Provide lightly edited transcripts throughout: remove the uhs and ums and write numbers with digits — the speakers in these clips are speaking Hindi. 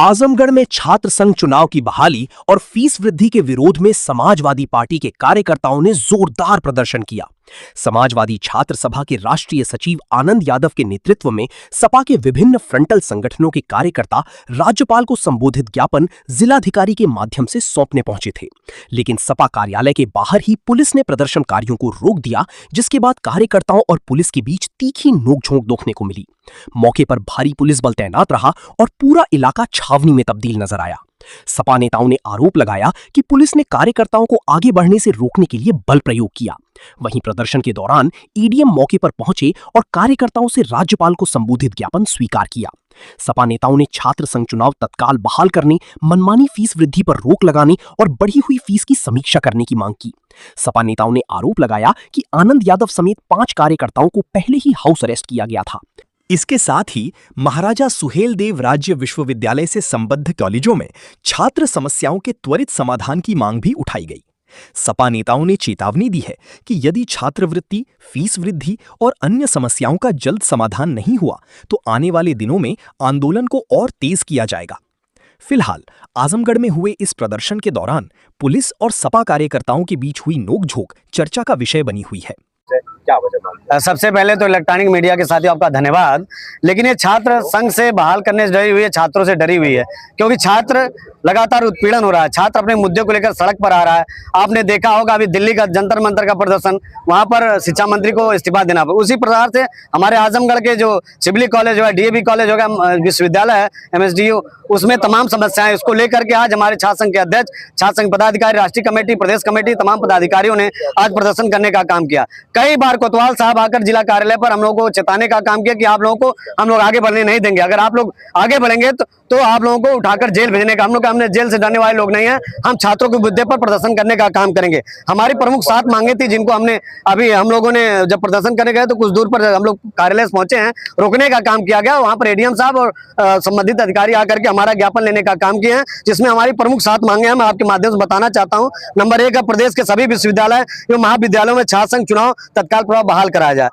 आजमगढ़ में छात्र संघ चुनाव की बहाली और फीस वृद्धि के विरोध में समाजवादी पार्टी के कार्यकर्ताओं ने जोरदार प्रदर्शन किया। समाजवादी छात्र सभा के राष्ट्रीय सचिव आनंद यादव के नेतृत्व में सपा के विभिन्न फ्रंटल संगठनों के कार्यकर्ता राज्यपाल को संबोधित ज्ञापन जिलाधिकारी के माध्यम से सौंपने पहुंचे थे, लेकिन सपा कार्यालय के बाहर ही पुलिस ने प्रदर्शनकारियों को रोक दिया, जिसके बाद कार्यकर्ताओं और पुलिस के बीच तीखी नोकझोंक देखने को मिली। मौके पर भारी पुलिस बल तैनात रहा और पूरा इलाका छावनी में तब्दील नजर आया। सपा नेताओं ने आरोप लगाया कि पुलिस ने कार्यकर्ताओं को आगे बढ़ने से रोकने के लिए बल प्रयोग किया। वहीं प्रदर्शन के दौरान ईडीएम मौके पर पहुंचे और कार्यकर्ताओं से राज्यपाल को संबोधित ज्ञापन स्वीकार किया। सपा नेताओं ने छात्र संघ चुनाव तत्काल बहाल करने, मनमानी फीस वृद्धि पर रोक लगाने और बढ़ी हुई फीस की समीक्षा करने की मांग की। सपा नेताओं ने आरोप लगाया कि आनंद यादव समेत 5 कार्यकर्ताओं को पहले ही हाउस अरेस्ट किया गया था। इसके साथ ही महाराजा सुहेलदेव राज्य विश्वविद्यालय से संबद्ध कॉलेजों में छात्र समस्याओं के त्वरित समाधान की मांग भी उठाई गई। सपा नेताओं ने चेतावनी दी है कि यदि छात्रवृत्ति, फीस वृद्धि और अन्य समस्याओं का जल्द समाधान नहीं हुआ तो आने वाले दिनों में आंदोलन को और तेज किया जाएगा। फिलहाल आजमगढ़ में हुए इस प्रदर्शन के दौरान पुलिस और सपा कार्यकर्ताओं के बीच हुई नोकझोंक चर्चा का विषय बनी हुई है। क्या वजह? सबसे पहले तो इलेक्ट्रॉनिक मीडिया के साथियों आपका धन्यवाद, लेकिन ये छात्र संघ से बहाल करने से डरी हुई है, छात्रों से डरी हुई है, क्योंकि छात्र लगातार उत्पीड़न हो रहा है। छात्र अपने मुद्दे को लेकर सड़क पर आ रहा है। आपने देखा होगा अभी दिल्ली का जंतर मंतर का प्रदर्शन, वहां पर शिक्षा मंत्री को इस्तीफा देना पड़ा। उसी प्रकार से हमारे आजमगढ़ के जो सिविल कॉलेज हो, डीएवी कॉलेज होगा, विश्वविद्यालय है, एमएसडीयू, उसमें तमाम समस्याएं, इसको लेकर के आज हमारे छात्र संघ के अध्यक्ष, छात्र संघ पदाधिकारी, राष्ट्रीय कमेटी, प्रदेश कमेटी, तमाम पदाधिकारियों ने आज प्रदर्शन करने का काम किया। कई बार कोतवाल साहब आकर जिला कार्यालय पर हम लोगों को चेताने का काम किया कि आप लोगों को हम लोग आगे बढ़ने नहीं देंगे। अगर आप लोग आगे बढ़ेंगे तो आप लोगों को उठाकर जेल भेजने का। हमने जेल से डरने वाले लोग नहीं है। हम छात्रों के मुद्दे पर प्रदर्शन करने का काम करेंगे। हमारी प्रमुख 7 मांगे थी, जिनको हमने अभी हम लोगों ने जब प्रदर्शन करने गए तो कुछ दूर पर हम लोग कार्यालय से पहुंचे हैं, रोकने का काम किया गया। वहां पर एडीएम साहब और संबंधित अधिकारी आकर के हमारा ज्ञापन लेने का काम किए हैं, जिसमें हमारी प्रमुख 7 मांगे हैं। मैं आपके माध्यम से बताना चाहता हूँ। नंबर 1 है, प्रदेश के सभी विश्वविद्यालय एवं महाविद्यालयों में छात्र संघ चुनाव तत्काल प्रभाव बहाल कराया जाए।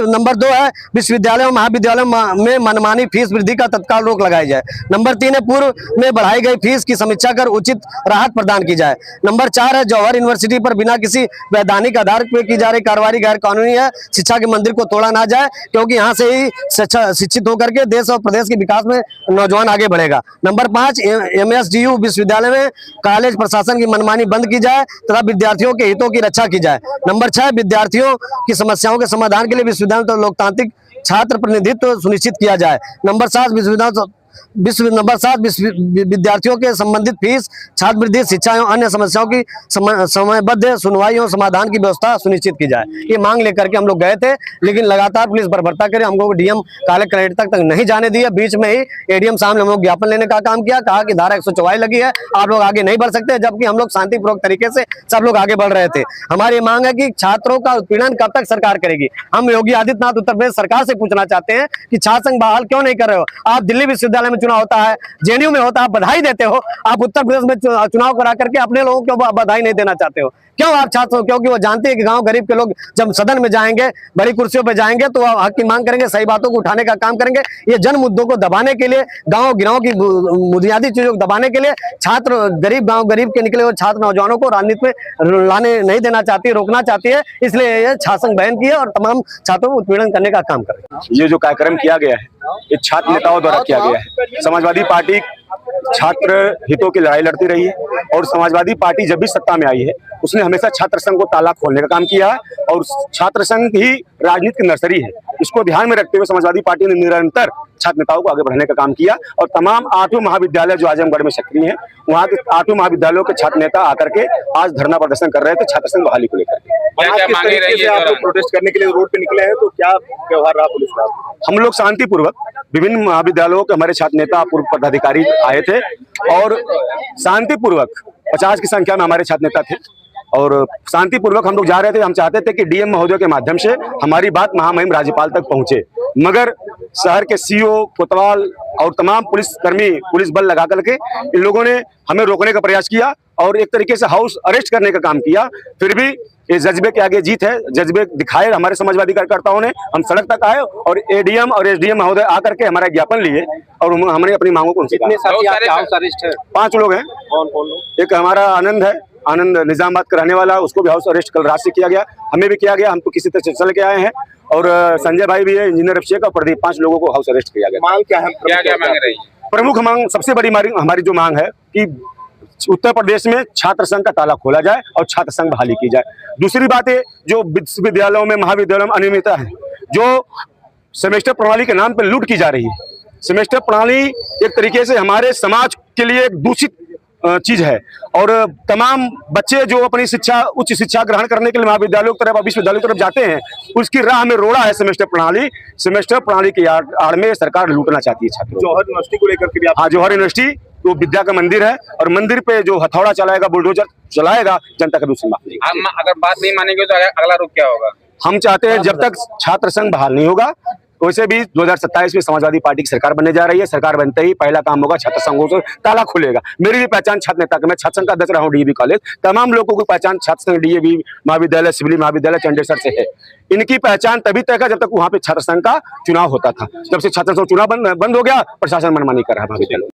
नंबर 2 है, विश्वविद्यालयों और महाविद्यालयों में मनमानी फीस वृद्धि का तत्काल रोक लगाई जाए। नंबर 3 है, पूर्व में बढ़ाई गई फीस की समीक्षा कर उचित राहत प्रदान की जाए। नंबर 4 है, जौहर यूनिवर्सिटी पर बिना किसी वैधानिक आधार पर की जा रही कार्रवाई गैर कानूनी है। शिक्षा के मंदिर को तोड़ा ना जाए, क्योंकि यहाँ से ही शिक्षित होकर के देश और प्रदेश के विकास में नौजवान आगे बढ़ेगा। नंबर 5, एमएसडीयू विश्वविद्यालय में कॉलेज प्रशासन की मनमानी बंद की जाए तथा विद्यार्थियों के हितों की रक्षा की जाए। नंबर 6, विद्यार्थियों की समस्याओं के समाधान के लिए विश्वविद्यालय तो लोकतांत्रिक छात्र प्रतिनिधित्व सुनिश्चित किया जाए। नंबर 7, विद्यार्थियों के संबंधित फीस, छात्रवृत्ति, शिक्षा एवं अन्य समस्याओं की समयबद्ध सुनवाई एवं समाधान की व्यवस्था सुनिश्चित की जाए। ये मांग लेकर के हम लोग गए थे, लेकिन लगातार पुलिस बर्बरता करे, हम लोग डीएम कार्यालय कलेक्टर तक नहीं जाने दिया। बीच में ही एडीएम साहब ने हम लोग ज्ञापन लेने का काम किया, कहा कि धारा 144 लगी है, आप लोग आगे नहीं बढ़ सकते, जबकि हम लोग शांतिपूर्वक तरीके से सब लोग आगे बढ़ रहे थे। हमारी मांग है कि छात्रों का उत्पीड़न कब तक सरकार करेगी। हम योगी आदित्यनाथ उत्तर प्रदेश सरकार से पूछना चाहते हैं कि छात्र संघ बहाल क्यों नहीं कर रहे हो। आप दिल्ली विश्वविद्यालय में चुनाव होता है, जेएनयू में होता है, आप बधाई देते हो। आप उत्तर प्रदेश में चुनाव करा करके अपने लोगों को बधाई नहीं देना चाहते हो। क्यों आप छात्र? क्योंकि वो जानते हैं कि गांव गरीब के लोग जब सदन में जाएंगे, बड़ी कुर्सियों पर जाएंगे, तो हक की मांग करेंगे, सही बातों को उठाने का काम करेंगे। ये जन मुद्दों को दबाने के लिए, गांव गिराव की बुनियादी चीजों को दबाने के लिए छात्र गरीब, गांव गरीब के निकले हुए छात्र नौजवानों को राजनीति में लाने नहीं देना चाहती, रोकना चाहती है। इसलिए ये छात्र संघ बयान किया और तमाम छात्रों को उत्पीड़न करने का काम करें। ये जो कार्यक्रम किया गया है, ये छात्र नेताओं द्वारा किया गया है। समाजवादी पार्टी छात्र हितों की लड़ाई लड़ती रही है और समाजवादी पार्टी जब भी सत्ता में आई है उसने हमेशा छात्र संघ को ताला खोलने का काम किया है और छात्र संघ ही राजनीति की नर्सरी है। इसको ध्यान में रखते हुए समाजवादी पार्टी ने निरंतर छात्र नेताओं को आगे बढ़ने का काम किया और तमाम 8 महाविद्यालय जो आजमगढ़ में सक्रिय हैं, वहाँ के 8 महाविद्यालयों के छात्र नेता आकर के आज धरना प्रदर्शन कर रहे थे छात्र संघ बहाली को लेकर। आप प्रोटेस्ट करने के लिए रोड पे निकले हैं, तो क्या व्यवहार रहा पुलिस का? हम लोग शांतिपूर्वक, विभिन्न महाविद्यालयों के हमारे छात्र नेता, पूर्व पदाधिकारी आए थे और शांतिपूर्वक 50 की संख्या में हमारे छात्र नेता थे और शांतिपूर्वक हम लोग जा रहे थे। हम चाहते थे कि डीएम महोदय के माध्यम से हमारी बात महामहिम राज्यपाल तक पहुंचे, मगर शहर के सीओ, कोतवाल और तमाम पुलिसकर्मी, पुलिस बल लगा करके इन लोगों ने हमें रोकने का प्रयास किया और एक तरीके से हाउस अरेस्ट करने का काम किया। फिर भी ये जज्बे के आगे जीत है। जज्बे दिखाए हमारे समाजवादी कार्यकर्ताओं ने, हम सड़क तक आए और एडीएम और एसडीएम महोदय आकर के हमारा ज्ञापन लिए और हमने अपनी मांगों को उनसे कहा। साथी आपके हाउस अरेस्ट है? 5 लोग हैं। कौन कौन लोग? एक हमारा आनंद है, आनंद निजामाबाद का रहने वाला, उसको भी हाउस अरेस्ट कल रात से किया गया, हमें भी किया गया, हम तो किसी तरह से चल के आए हैं। और संजय भाई भी है, इंजीनियर अभिषेक और प्रदीप, 5 लोगों को हाउस अरेस्ट किया गया। मांग क्या है? क्या मांग रही है? प्रमुख मांग, सबसे बड़ी हमारी जो मांग है कि उत्तर प्रदेश में छात्र संघ का ताला खोला जाए और छात्र संघ बहाली की जाए। दूसरी बात है, जो विश्वविद्यालयों में, महाविद्यालयों में अनियमितता है, जो सेमेस्टर प्रणाली के नाम पर लूट की जा रही है। सेमेस्टर प्रणाली एक तरीके से हमारे समाज के लिए एक दूषित चीज है और तमाम बच्चे जो अपनी शिक्षा, उच्च शिक्षा ग्रहण करने के लिए महाविद्यालयों की तरफ, विश्वविद्यालयों की तरफ जाते हैं, उसकी राह में रोड़ा है सेमेस्टर प्रणाली। सेमेस्टर प्रणाली की आड़ में सरकार लूटना चाहती है छात्रों। जौहर यूनिवर्सिटी को लेकर के भी हाँ, जौहर यूनिवर्सिटी तो विद्या का मंदिर है और मंदिर पे जो हथौड़ा चलाएगा, बुलडोजर चलाएगा, जनता का दूसरी माफ नहीं। अगर बात नहीं मानेंगे तो अगला रुख क्या होगा? हम चाहते हैं जब तक छात्र संघ बहाल नहीं होगा, वैसे भी 2027 में समाजवादी पार्टी की सरकार बनने जा रही है। सरकार बनते ही पहला काम होगा छात्र संघों से ताला खुलेगा। मेरी भी पहचान छात्र नेता, मैं छात्र संघ का अध्यक्ष रहा हूँ डीएवी कॉलेज, तमाम लोगों की पहचान छात्र संघ, डीएवी महाविद्यालय, सिविल महाविद्यालय चंडेसर से है। इनकी पहचान तभी तक है जब तक वहां पे छात्र संघ का चुनाव होता था। जब से छात्र संघ चुनाव बंद हो गया, प्रशासन मनमानी कर रहा है महाविद्यालय।